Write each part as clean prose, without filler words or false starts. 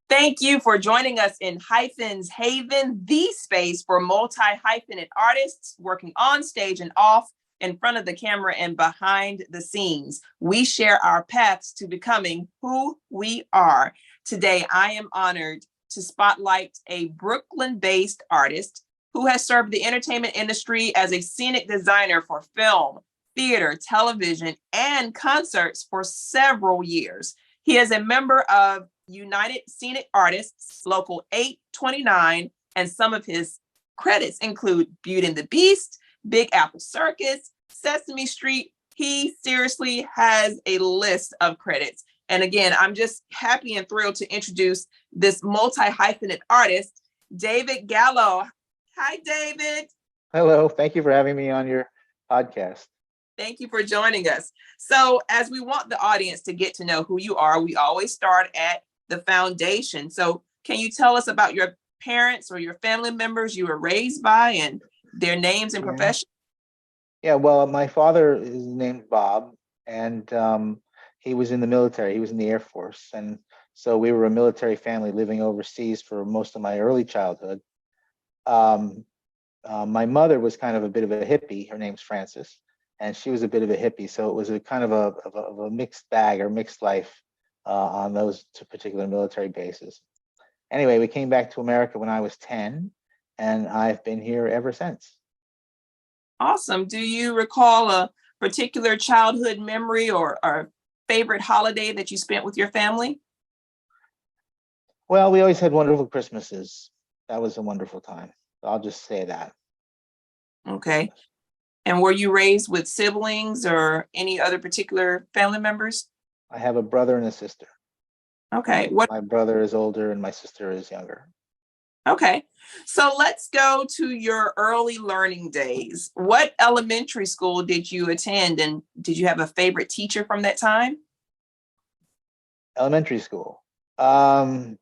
Thank you for joining us in Hyphens Haven, the space for multi-hyphenate artists working on stage and off, in front of the camera and behind the scenes. We share our paths to becoming who we are. Today, I am honored to spotlight a Brooklyn-based artist who has served the entertainment industry as a scenic designer for film, theater, television, and concerts for several years. He is a member of United Scenic Artists, Local 829, and some of his credits include Beauty and the Beast, Big Apple Circus, Sesame Street. He seriously has a list of credits. And again, I'm just happy and thrilled to introduce this multi-hyphenate artist, David Gallo. Hi, David. Hello, thank you for having me on your podcast. Thank you for joining us. So as we want the audience to get to know who you are, we always start at the foundation. So can you tell us about your parents or your family members you were raised by and their names and professions? Yeah, well, my father is named Bob, and he was in the military. He was in the Air Force. And so we were a military family living overseas for most of my early childhood. My mother was kind of a bit of a hippie. Her name's Frances, and she was a bit of a hippie. So it was a kind of a mixed bag or mixed life on those two particular military bases. Anyway, we came back to America when I was 10, and I've been here ever since. Awesome. Do you recall a particular childhood memory or favorite holiday that you spent with your family? Well, we always had wonderful Christmases. That was a wonderful time. I'll just say that. Okay. And were you raised with siblings or any other particular family members? I have a brother and a sister. Okay. My brother is older and my sister is younger. Okay. So let's go to your early learning days. What elementary school did you attend, and did you have a favorite teacher from that time? Elementary school. I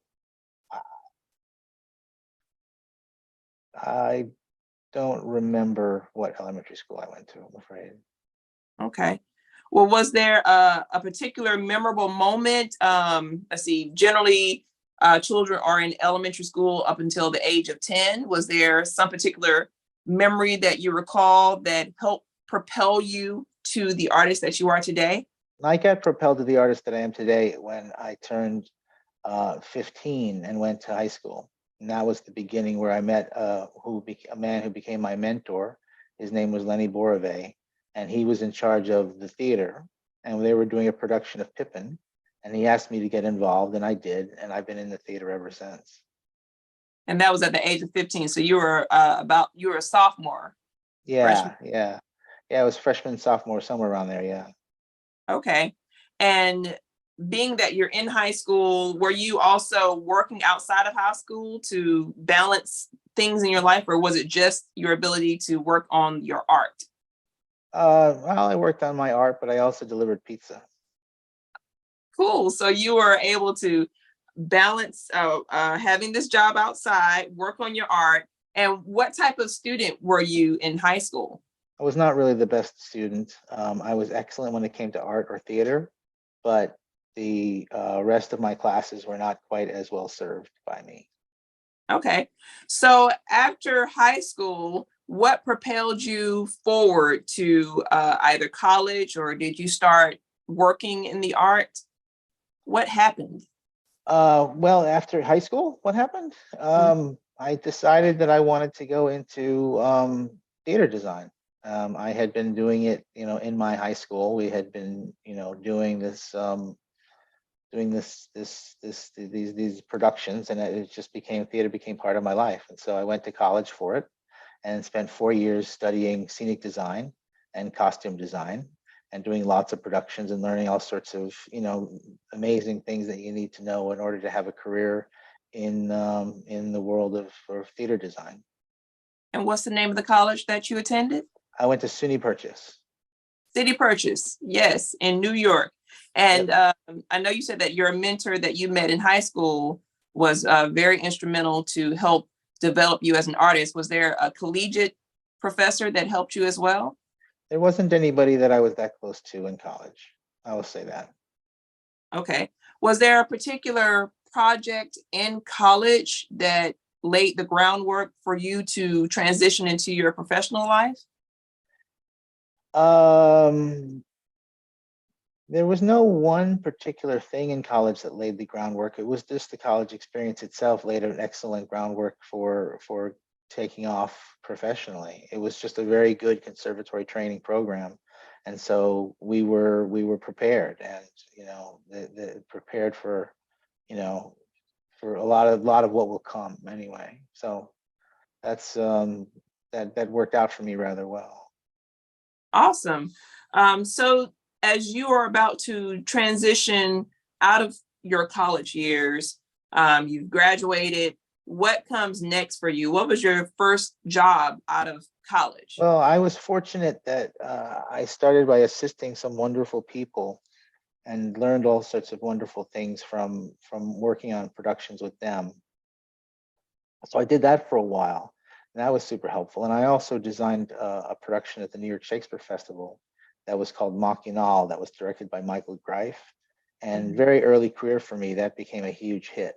don't remember what elementary school I went to, I'm afraid. Okay. Well, was there a particular memorable moment? Let's see, generally children are in elementary school up until the age of 10. Was there some particular memory that you recall that helped propel you to the artist that you are today? I got propelled to the artist that I am today when I turned 15 and went to high school. And that was the beginning where I met a man who became my mentor. His name was Lenny Borovay, and he was in charge of the theater. And they were doing a production of Pippin, and he asked me to get involved, and I did. And I've been in the theater ever since. And that was at the age of 15. So you were you were a sophomore. Yeah, Freshman. yeah. Yeah, it was freshman, sophomore, somewhere around there, yeah. Okay. And being that you're in high school, were you also working outside of high school to balance things in your life, or was it just your ability to work on your art? Well, I worked on my art, but I also delivered pizza. Cool. So you were able to balance having this job outside, work on your art. And what type of student were you in high school? I was not really the best student. I was excellent when it came to art or theater, but the rest of my classes were not quite as well served by me. Okay. So after high school, what propelled you forward to either college, or did you start working in the art? What happened? Well, after high school, what happened? I decided that I wanted to go into theater design. I had been doing it, in my high school. We had been, doing this, these productions, and it just theater became part of my life. And so I went to college for it and spent 4 years studying scenic design and costume design and doing lots of productions and learning all sorts of, amazing things that you need to know in order to have a career in the world of theater design. And what's the name of the college that you attended? I went to SUNY Purchase. City Purchase, yes, in New York. And Yep. I know you said that your mentor that you met in high school was very instrumental to help develop you as an artist. Was there a collegiate professor that helped you as well? There wasn't anybody that I was that close to in college. I will say that. Okay. Was there a particular project in college that laid the groundwork for you to transition into your professional life? There was no one particular thing in college that laid the groundwork. It was just the college experience itself laid an excellent groundwork for taking off professionally. It was just a very good conservatory training program, and so we were prepared, and prepared for for a lot of what will come anyway. So that's that worked out for me rather well. Awesome. So as you are about to transition out of your college years, you've graduated. What comes next for you? What was your first job out of college? Well, I was fortunate that I started by assisting some wonderful people and learned all sorts of wonderful things from working on productions with them. So I did that for a while, and that was super helpful. And I also designed a production at the New York Shakespeare Festival that was called Machinal, that was directed by Michael Greif. And Mhm. very early career for me, that became a huge hit.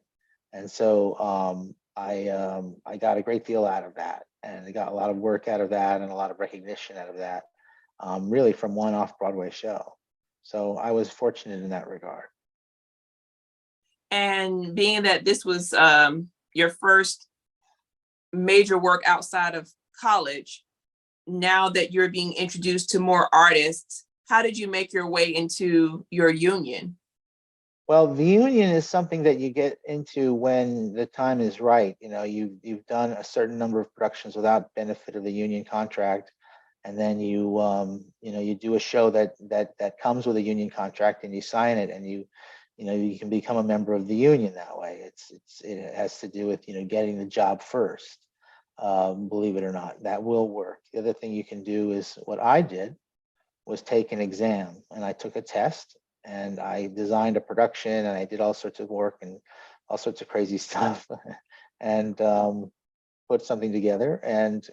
And so I got a great deal out of that, and I got a lot of work out of that, and a lot of recognition out of that, really from one off-Broadway show. So I was fortunate in that regard. And being that this was your first major work outside of college, now that you're being introduced to more artists, how did you make your way into your union? Well, the union is something that you get into when the time is right. You've done a certain number of productions without benefit of the union contract, and then you do a show that comes with a union contract, and you sign it, and you can become a member of the union that way. It has to do with getting the job first. Believe it or not, that will work. The other thing you can do is what I did was take an exam, and I took a test, and I designed a production, and I did all sorts of work and all sorts of crazy stuff, and put something together, and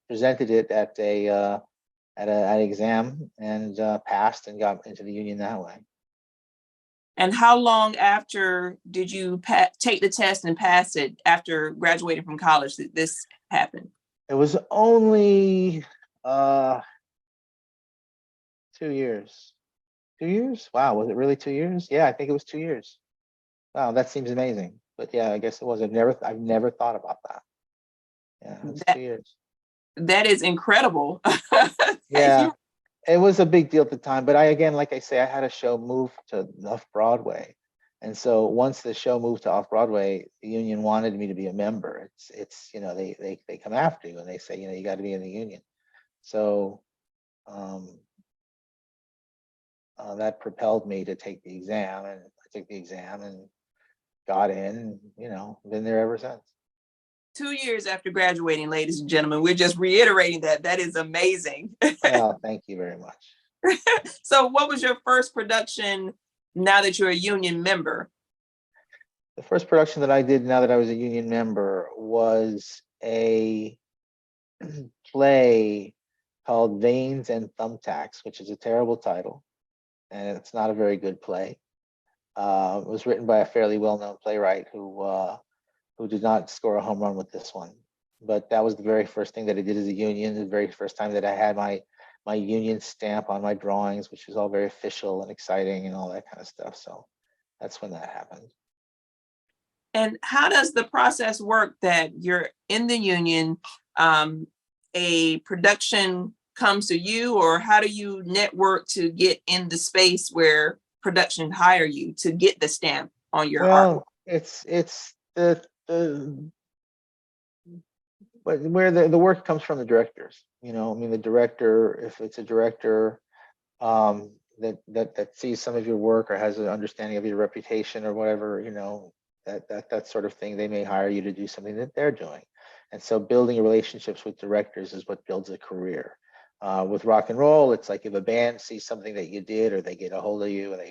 presented it at an exam, and passed and got into the union that way. And how long after did you take the test and pass it after graduating from college that this happened? It was only 2 years. 2 years? Wow, was it really 2 years? Yeah, I think it was 2 years. Wow, that seems amazing. But yeah, I guess it was. I've never thought about that. Yeah, it's That 2 years. that is incredible. Yeah, You it was a big deal at the time. But again, like I say, I had a show move to off Broadway, and so once the show moved to off Broadway, the union wanted me to be a member. They come after you, and they say you got to be in the union. So um, that propelled me to take the exam, and I took the exam and got in, and been there ever since. 2 years after graduating, ladies and gentlemen, we're just reiterating that. That is amazing. Well, thank you very much. So what was your first production now that you're a union member? The first production that I did now that I was a union member was a play called Veins and Thumbtacks, which is a terrible title, and it's not a very good play. It was written by a fairly well-known playwright who did not score a home run with this one. But that was the very first thing that I did as a union, the very first time that I had my union stamp on my drawings, which was all very official and exciting and all that kind of stuff. So that's when that happened. And how does the process work that you're in the union, a production comes to you, or how do you network to get in the space where production hire you to get the stamp on your artwork? Well, it's the but where the work comes from the directors. I mean, the director, if it's a director that sees some of your work or has an understanding of your reputation or whatever, that sort of thing, they may hire you to do something that they're doing. And so building relationships with directors is what builds a career. With rock and roll, it's like if a band sees something that you did, or they get a hold of you and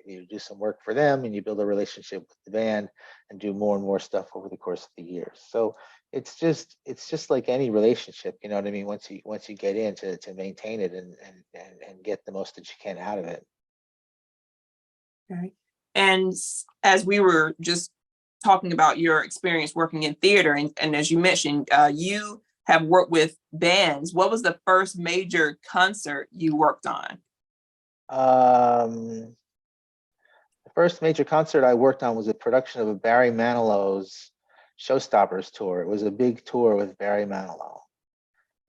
you do some work for them, and you build a relationship with the band and do more and more stuff over the course of the years. So it's just like any relationship, you know what I mean? Once you get in to maintain it and get the most that you can out of it. Right. And as we were just talking about your experience working in theater, and as you mentioned, you have worked with bands. What was the first major concert you worked on? The first major concert I worked on was a production of a Barry Manilow's Showstoppers tour. It was a big tour with Barry Manilow,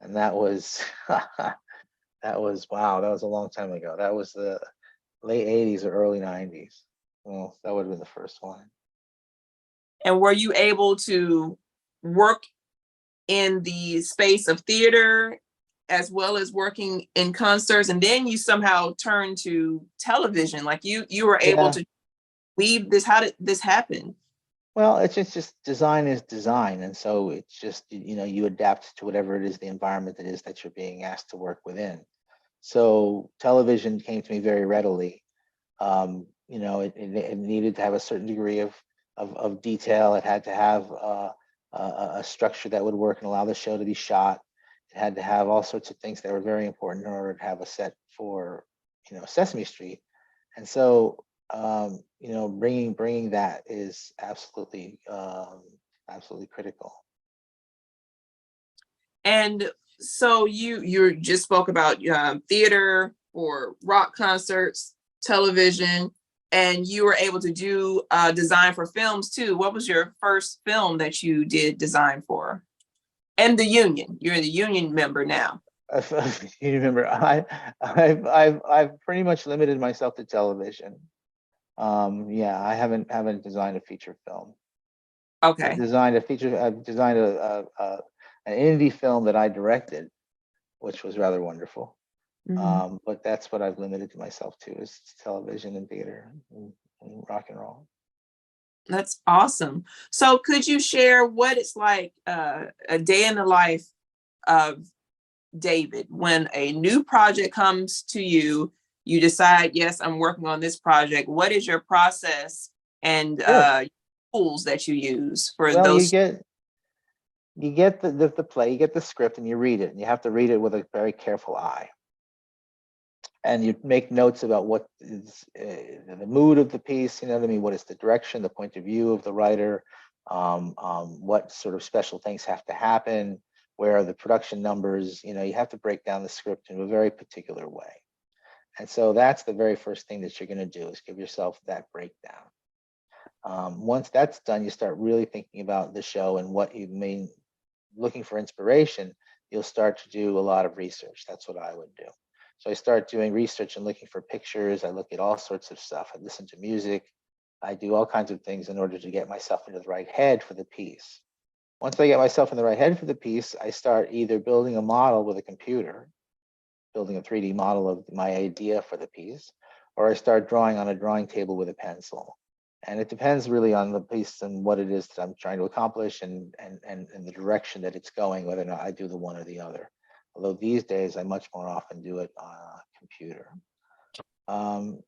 and that was that was wow. That was a long time ago. That was the late '80s or early '90s. Well, that would have been the first one. And were you able to work in the space of theater as well as working in concerts, and then you somehow turned to television? Like you were able Yeah. to weave this. How did this happen? Well, it's just design is design, and so it's just you adapt to whatever it is, the environment it is that you're being asked to work within. So television came to me very readily. It needed to have a certain degree of detail. It had to have a structure that would work and allow the show to be shot. It had to have all sorts of things that were very important in order to have a set for Sesame Street. And so bringing that is absolutely critical. And so you just spoke about theater or rock concerts, television, and you were able to do design for films too. What was your first film that you did design for? And the union. You're the union member now. You remember, I've pretty much limited myself to television. Yeah, I haven't designed a feature film. Okay. I've designed an indie film that I directed, which was rather wonderful. But that's what I've limited myself to, is television and theater and rock and roll. That's awesome. So could you share what it's like a day in the life of David when a new project comes to you? You decide, yes, I'm working on this project. What is your process and Sure. tools that you use for Well, those? you get the play, you get the script, and you read it, and you have to read it with a very careful eye. And you make notes about what is the mood of the piece, what I mean, what is the direction, the point of view of the writer, what sort of special things have to happen, where are the production numbers. You have to break down the script in a very particular way. And so that's the very first thing that you're going to do, is give yourself that breakdown. Once that's done, you start really thinking about the show and what you mean, looking for inspiration. You'll start to do a lot of research. That's what I would do. So I start doing research and looking for pictures. I look at all sorts of stuff. I listen to music. I do all kinds of things in order to get myself into the right head for the piece. Once I get myself in the right head for the piece, I start either building a model with a computer, building a 3D model of my idea for the piece, or I start drawing on a drawing table with a pencil. And it depends really on the piece and what it is that I'm trying to accomplish and the direction that it's going, whether or not I do the one or the other. Although these days I much more often do it on a computer.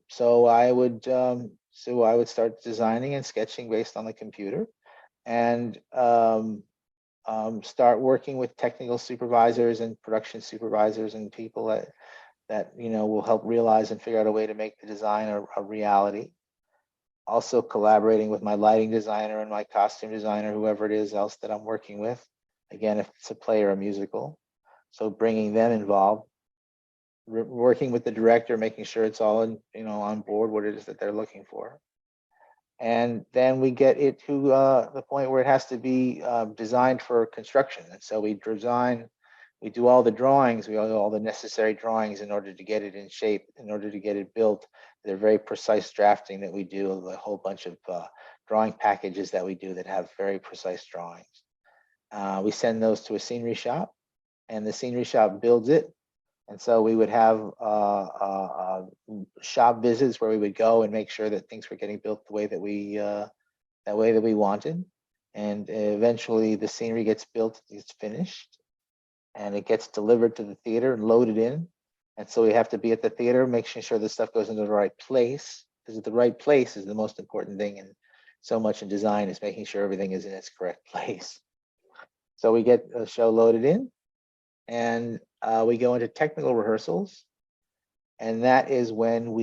So I would start designing and sketching based on the computer, and start working with technical supervisors and production supervisors and people that will help realize and figure out a way to make the design a reality. Also collaborating with my lighting designer and my costume designer, whoever it is else that I'm working with. Again, if it's a play or a musical. So bringing them involved, working with the director, making sure it's all on board what it is that they're looking for. And then we get it to the point where it has to be designed for construction. And so we do all the drawings, we do all the necessary drawings in order to get it in shape, in order to get it built. They're very precise drafting that we do, a whole bunch of drawing packages that we do that have very precise drawings. We send those to a scenery shop, and the scenery shop builds it. And so we would have shop visits where we would go and make sure that things were getting built the way that we wanted. And eventually the scenery gets built, it's finished, and it gets delivered to the theater and loaded in. And so we have to be at the theater, making sure this stuff goes into the right place, because the right place is the most important thing. And so much in design is making sure everything is in its correct place. So we get a show loaded in, and we go into technical rehearsals. And that is when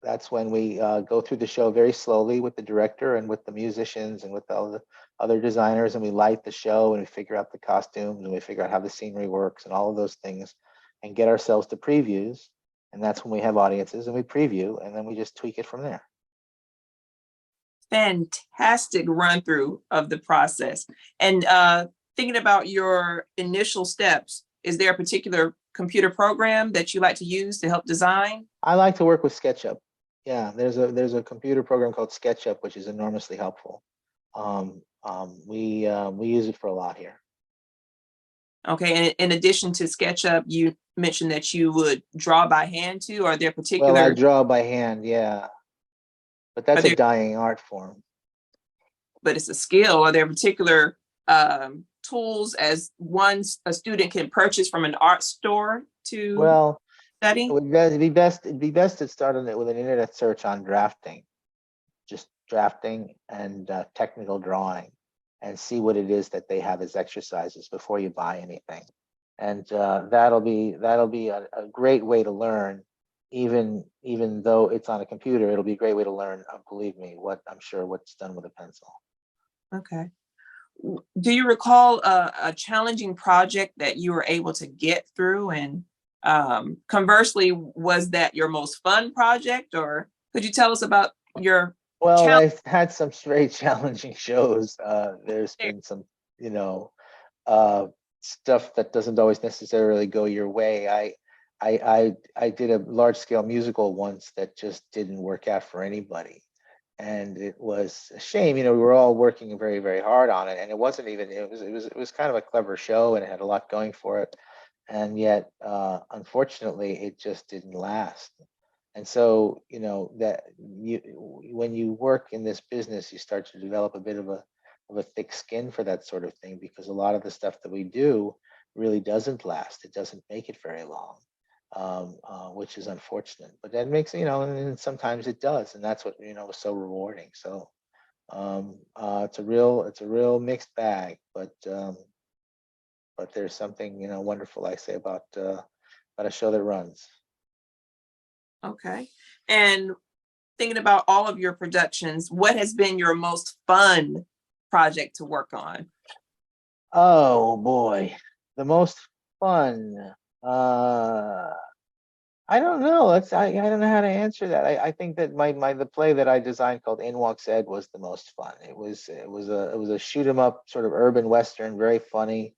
that's when we go through the show very slowly with the director and with the musicians and with all the other designers, and we light the show and we figure out the costumes and we figure out how the scenery works and all of those things, and get ourselves to previews. And that's when we have audiences and we preview, and then we just tweak it from there. Fantastic run through of the process. And thinking about your initial steps, is there a particular computer program that you like to use to help design? I like to work with SketchUp. Yeah, there's a computer program called SketchUp, which is enormously helpful. We use it for a lot here. Okay, and in addition to SketchUp, you mentioned that you would draw by hand too. Are there particular? Well, I draw by hand, yeah, but that's Are there, a dying art form. but it's a skill. Are there particular tools as a student can purchase from an art store to Well, study? it'd be best to start on it with an internet search on drafting, just drafting and technical drawing, and see what it is that they have as exercises before you buy anything. And that'll be a great way to learn. Even though it's on a computer, it'll be a great way to learn. Believe me, what's done with a pencil. Okay. Do you recall a challenging project that you were able to get through? And conversely, was that your most fun project? Or could you tell us about your Well, I've had some very challenging shows. There's been some, stuff that doesn't always necessarily go your way. I did a large scale musical once that just didn't work out for anybody. And it was a shame. We were all working very, very hard on it. And it wasn't even, it was kind of a clever show and it had a lot going for it. And yet, unfortunately, it just didn't last. And so, when you work in this business, you start to develop a bit of a thick skin for that sort of thing, because a lot of the stuff that we do really doesn't last. It doesn't make it very long, which is unfortunate. But that makes, and sometimes it does, and that's what was so rewarding. So it's a real mixed bag, but there's something wonderful, I say, about a show that runs. Okay. And thinking about all of your productions, what has been your most fun project to work on? Oh boy, the most fun. I don't know. I don't know how to answer that. I think that the play that I designed called In Walks Ed was the most fun. It was a shoot 'em up sort of urban western, very funny,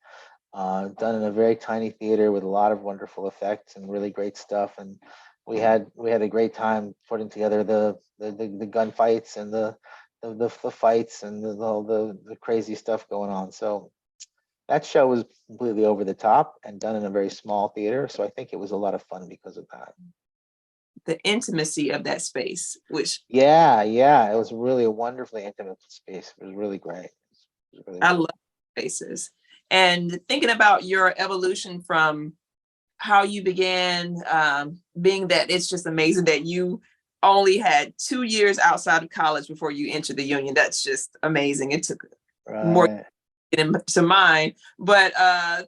done in a very tiny theater with a lot of wonderful effects and really great stuff. And we had a great time putting together the gunfights and the fights and the crazy stuff going on. So that show was completely over the top and done in a very small theater. So I think it was a lot of fun because of that. The intimacy of that space, which yeah, it was really a wonderfully intimate space. It was really great. I love spaces. And thinking about your evolution from how you began, being that it's just amazing that you only had 2 years outside of college before you entered the union. That's just amazing. It took more to get into mine. But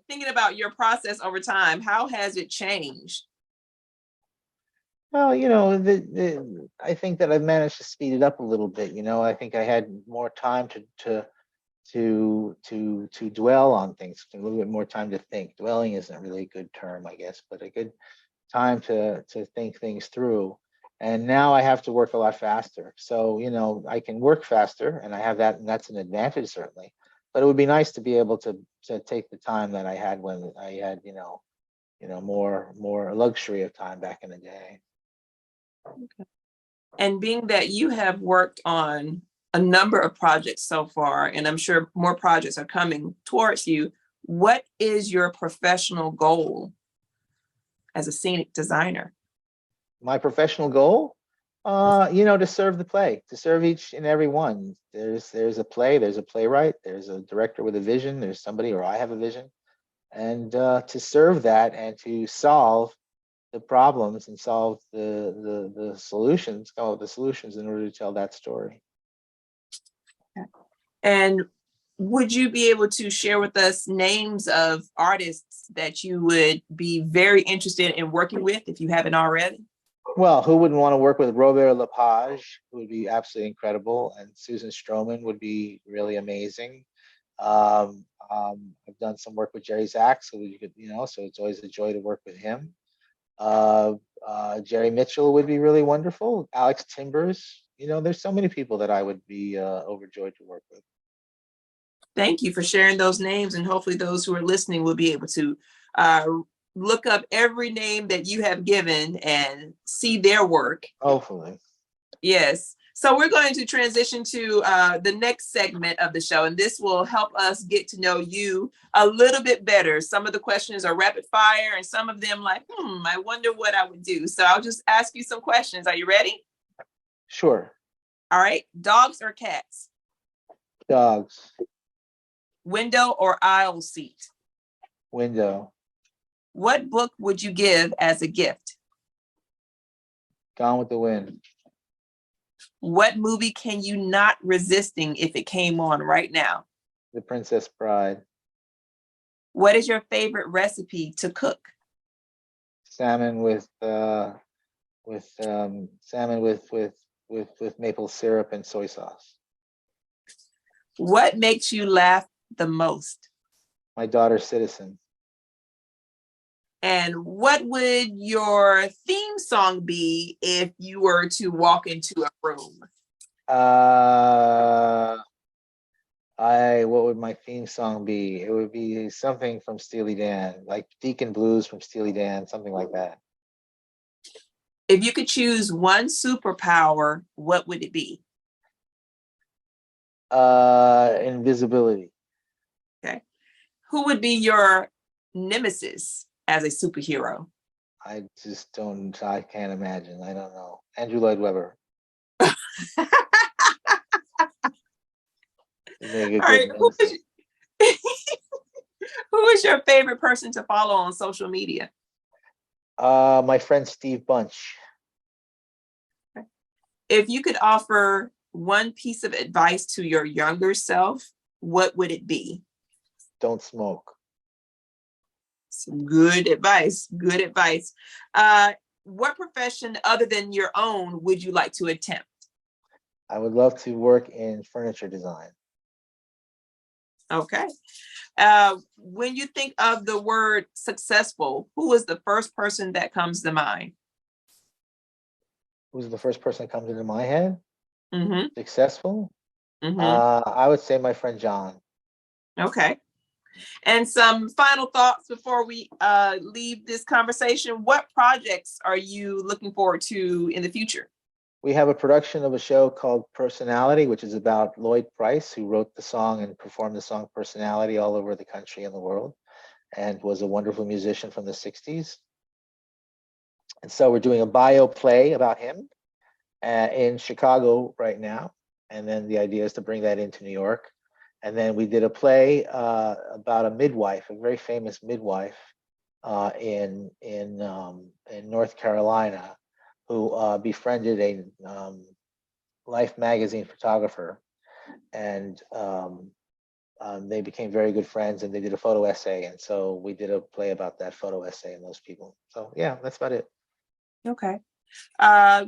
thinking about your process over time, how has it changed? Well, I think that I've managed to speed it up a little bit. I think I had more time to dwell on things, a little bit more time to think. Dwelling isn't really a good term, I guess, but a good time to think things through. And now I have to work a lot faster. So, I can work faster, and I have that, and that's an advantage certainly. But it would be nice to be able to take the time that I had when I had, more luxury of time back in the day. Okay. And being that you have worked on a number of projects so far, and I'm sure more projects are coming towards you, what is your professional goal as a scenic designer? My professional goal, to serve the play, to serve each and every one. There's a play, there's a playwright, there's a director with a vision, there's somebody, or I have a vision, and to serve that and to solve the problems and solve the solutions, come up with the solutions in order to tell that story. And would you be able to share with us names of artists that you would be very interested in working with if you haven't already? Well, who wouldn't want to work with Robert Lepage, who would be absolutely incredible, and Susan Stroman would be really amazing. I've done some work with Jerry Zaks, so you could, so it's always a joy to work with him. Uh, Jerry Mitchell would be really wonderful. Alex Timbers, there's so many people that I would be overjoyed to work with. Thank you for sharing those names, and hopefully those who are listening will be able to look up every name that you have given and see their work. Hopefully. Yes. So we're going to transition to the next segment of the show, and this will help us get to know you a little bit better. Some of the questions are rapid fire, and some of them like, I wonder what I would do. So I'll just ask you some questions. Are you ready? Sure. All right. Dogs or cats? Dogs. Window or aisle seat? Window. What book would you give as a gift? Gone with the Wind. What movie can you not resisting if it came on right now? The Princess Bride. What is your favorite recipe to cook? Salmon with maple syrup and soy sauce. What makes you laugh the most? My daughter, Citizen. And what would your theme song be if you were to walk into a room? What would my theme song be? It would be something from Steely Dan, like Deacon Blues from Steely Dan, something like that. If you could choose one superpower, what would it be? Invisibility. Okay. Who would be your nemesis as a superhero? I can't imagine. I don't know. Andrew Lloyd Webber. All right. Who is your favorite person to follow on social media? My friend Steve Bunch. If you could offer one piece of advice to your younger self, what would it be? Don't smoke. Some good advice. Good advice. What profession other than your own would you like to attempt? I would love to work in furniture design. Okay. When you think of the word successful, who is the first person that comes to mind? Who's the first person that comes into my head? Mm-hmm. Successful? Mm-hmm. I would say my friend John. Okay. And some final thoughts before we leave this conversation. What projects are you looking forward to in the future? We have a production of a show called Personality, which is about Lloyd Price, who wrote the song and performed the song Personality all over the country and the world, and was a wonderful musician from the 60s. And so we're doing a bio play about him in Chicago right now. And then the idea is to bring that into New York. And then we did a play about a midwife, a very famous midwife in North Carolina, who befriended a Life magazine photographer, and they became very good friends, and they did a photo essay. And so we did a play about that photo essay and those people. So yeah, that's about it. Okay.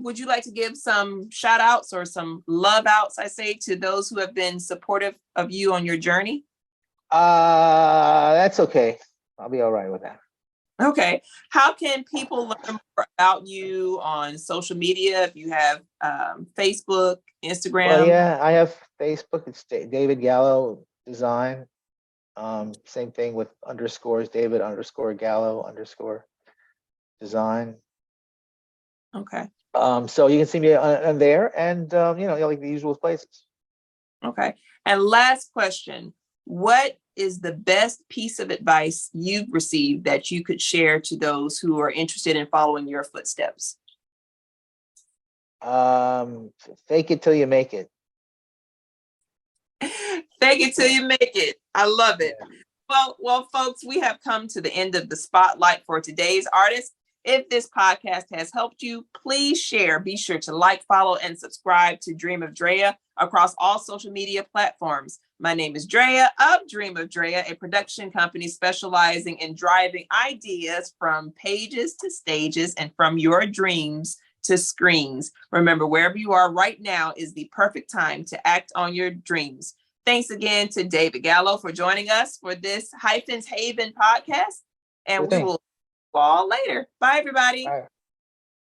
Would you like to give some shout outs or some love outs, I say, to those who have been supportive of you on your journey? That's okay. I'll be all right with that. Okay. How can people learn more about you on social media? If you have Facebook, Instagram? Well, yeah, I have Facebook. It's David Gallo Design. Same thing with underscores, David_Gallo_Design. Okay. So you can see me on there, and like the usual places. Okay. And last question, what is the best piece of advice you've received that you could share to those who are interested in following your footsteps? Fake it till you make it. Fake it till you make it. I love it. Yeah. Well, folks, we have come to the end of the spotlight for today's artist. If this podcast has helped you, please share. Be sure to like, follow, and subscribe to Dream of Drea across all social media platforms. My name is Drea of Dream of Drea, a production company specializing in driving ideas from pages to stages and from your dreams to screens. Remember, wherever you are right now is the perfect time to act on your dreams. Thanks again to David Gallo for joining us for this Hyphens Haven podcast. And we will see you all later. Bye, everybody. All right.